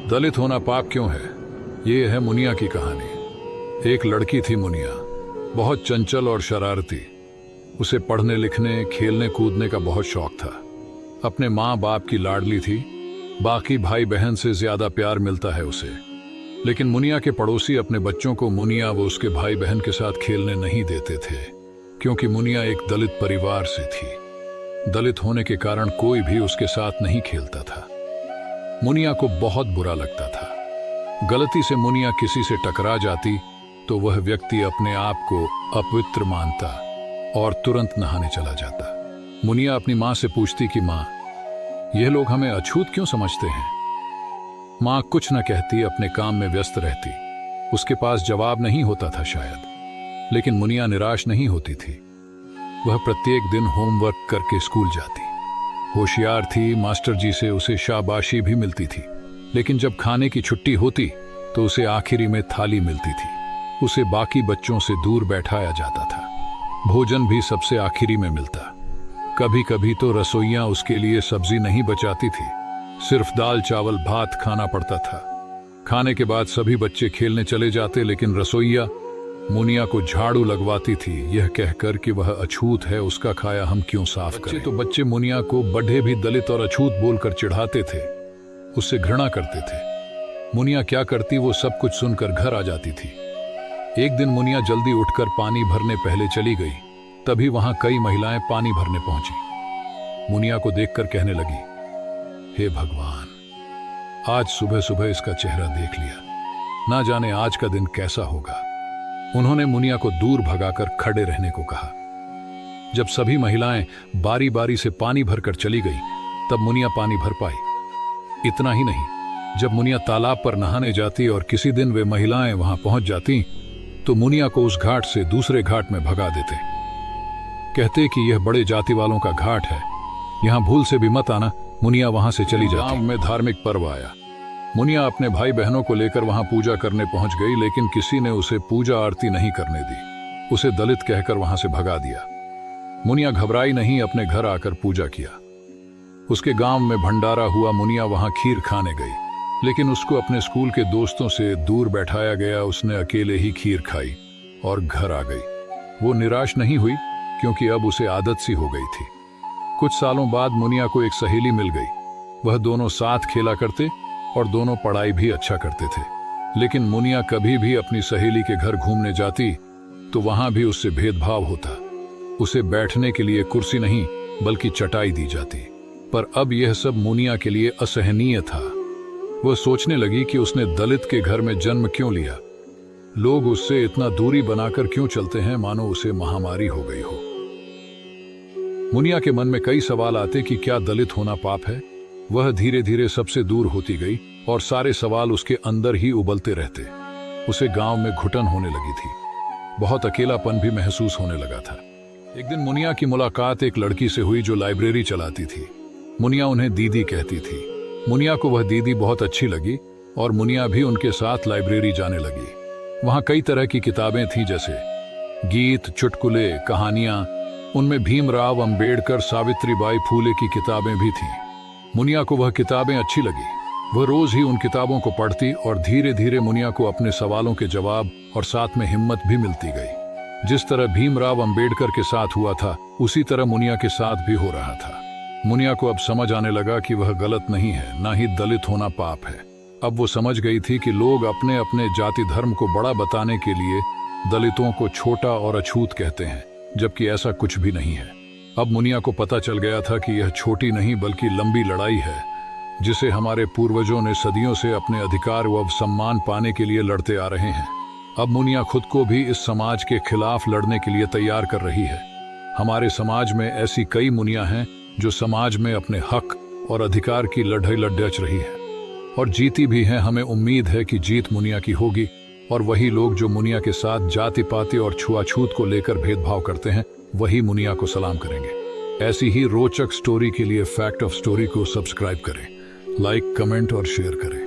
दलित होना पाप क्यों है? ये है मुनिया की कहानी। एक लड़की थी मुनिया, बहुत चंचल और शरारती। उसे पढ़ने लिखने, खेलने कूदने का बहुत शौक था। अपने माँ बाप की लाडली थी। बाकी भाई बहन से ज्यादा प्यार मिलता है उसे। लेकिन मुनिया के पड़ोसी अपने बच्चों को मुनिया व उसके भाई बहन के साथ खेलने नहीं देते थे, क्योंकि मुनिया एक दलित परिवार से थी। दलित होने के कारण कोई भी उसके साथ नहीं खेलता था। मुनिया को बहुत बुरा लगता था। गलती से मुनिया किसी से टकरा जाती तो वह व्यक्ति अपने आप को अपवित्र मानता और तुरंत नहाने चला जाता। मुनिया अपनी माँ से पूछती कि माँ, यह लोग हमें अछूत क्यों समझते हैं? माँ कुछ न कहती, अपने काम में व्यस्त रहती। उसके पास जवाब नहीं होता था शायद, लेकिन मुनिया निराश नहीं होती थी। वह प्रत्येक दिन होमवर्क करके स्कूल जाती। होशियार थी, मास्टर जी से उसे शाबाशी भी मिलती थी। लेकिन जब खाने की छुट्टी होती तो उसे आखिरी में थाली मिलती थी। उसे बाकी बच्चों से दूर बैठाया जाता था। भोजन भी सबसे आखिरी में मिलता। कभी कभी तो रसोइयां उसके लिए सब्जी नहीं बचाती थी, सिर्फ दाल चावल भात खाना पड़ता था। खाने के बाद सभी बच्चे खेलने चले जाते, लेकिन रसोइया मुनिया को झाड़ू लगवाती थी, यह कहकर कि वह अछूत है, उसका खाया हम क्यों साफ करें। तो बच्चे मुनिया को बढ़े भी दलित और अछूत बोलकर चिढ़ाते थे, उससे घृणा करते थे। मुनिया क्या करती, वो सब कुछ सुनकर घर आ जाती थी। एक दिन मुनिया जल्दी उठकर पानी भरने पहले चली गई। तभी वहां कई महिलाएं पानी भरने पहुंची। मुनिया को देखकर कहने लगी, हे भगवान, आज सुबह सुबह इसका चेहरा देख लिया, ना जाने आज का दिन कैसा होगा। उन्होंने मुनिया को दूर भगाकर खड़े रहने को कहा। जब सभी महिलाएं बारी बारी से पानी भरकर चली गई, तब मुनिया पानी भर पाई। इतना ही नहीं, जब मुनिया तालाब पर नहाने जाती और किसी दिन वे महिलाएं वहां पहुंच जाती, तो मुनिया को उस घाट से दूसरे घाट में भगा देते। कहते कि यह बड़े जाति वालों का घाट है, यहां भूल से भी मत आना। मुनिया वहां से चली जाती। गांव में धार्मिक पर्व आया। मुनिया अपने भाई बहनों को लेकर वहां पूजा करने पहुंच गई, लेकिन किसी ने उसे पूजा आरती नहीं करने दी। उसे दलित कहकर वहां से भगा दिया। मुनिया घबराई नहीं, अपने घर आकर पूजा किया। उसके गांव में भंडारा हुआ। मुनिया वहां खीर खाने गई, लेकिन उसको अपने स्कूल के दोस्तों से दूर बैठाया गया। उसने अकेले ही खीर खाई और घर आ गई। वो निराश नहीं हुई, क्योंकि अब उसे आदत सी हो गई थी। कुछ सालों बाद मुनिया को एक सहेली मिल गई। वह दोनों साथ खेला करते और दोनों पढ़ाई भी अच्छा करते थे। लेकिन मुनिया कभी भी अपनी सहेली के घर घूमने जाती तो वहां भी उससे भेदभाव होता। उसे बैठने के लिए कुर्सी नहीं बल्कि चटाई दी जाती। पर अब यह सब मुनिया के लिए असहनीय था। वह सोचने लगी कि उसने दलित के घर में जन्म क्यों लिया। लोग उससे इतना दूरी बनाकर क्यों चलते हैं, मानो उसे महामारी हो गई हो। मुनिया के मन में कई सवाल आते कि क्या दलित होना पाप है। वह धीरे धीरे सबसे दूर होती गई और सारे सवाल उसके अंदर ही उबलते रहते। उसे गांव में घुटन होने लगी थी। बहुत अकेलापन भी महसूस होने लगा था। एक दिन मुनिया की मुलाकात एक लड़की से हुई जो लाइब्रेरी चलाती थी। मुनिया उन्हें दीदी कहती थी। मुनिया को वह दीदी बहुत अच्छी लगी और मुनिया भी उनके साथ लाइब्रेरी जाने लगी। वहां कई तरह की किताबें थीं, जैसे गीत, चुटकुले, कहानियां। उनमें भीमराव अंबेडकर, सावित्रीबाई फूले की किताबें भी थीं। मुनिया को वह किताबें अच्छी लगी। वह रोज ही उन किताबों को पढ़ती और धीरे धीरे मुनिया को अपने सवालों के जवाब और साथ में हिम्मत भी मिलती गई। जिस तरह भीमराव अंबेडकर के साथ हुआ था, उसी तरह मुनिया के साथ भी हो रहा था। मुनिया को अब समझ आने लगा कि वह गलत नहीं है, ना ही दलित होना पाप है। अब वो समझ गई थी कि लोग अपने अपने जाति धर्म को बड़ा बताने के लिए दलितों को छोटा और अछूत कहते हैं, जबकि ऐसा कुछ भी नहीं है। अब मुनिया को पता चल गया था कि यह छोटी नहीं बल्कि लंबी लड़ाई है, जिसे हमारे पूर्वजों ने सदियों से अपने अधिकार व सम्मान पाने के लिए लड़ते आ रहे हैं। अब मुनिया खुद को भी इस समाज के खिलाफ लड़ने के लिए तैयार कर रही है। हमारे समाज में ऐसी कई मुनिया हैं जो समाज में अपने हक और अधिकार की लड़ाई लड़ रही है और जीती भी हैं। हमें उम्मीद है कि जीत मुनिया की होगी और वही लोग जो मुनिया के साथ जाति पाति और छुआछूत को लेकर भेदभाव करते हैं, वही मुनिया को सलाम करेंगे। ऐसी ही रोचक स्टोरी के लिए फैक्ट ऑफ स्टोरी को सब्सक्राइब करें, लाइक, कमेंट और शेयर करें।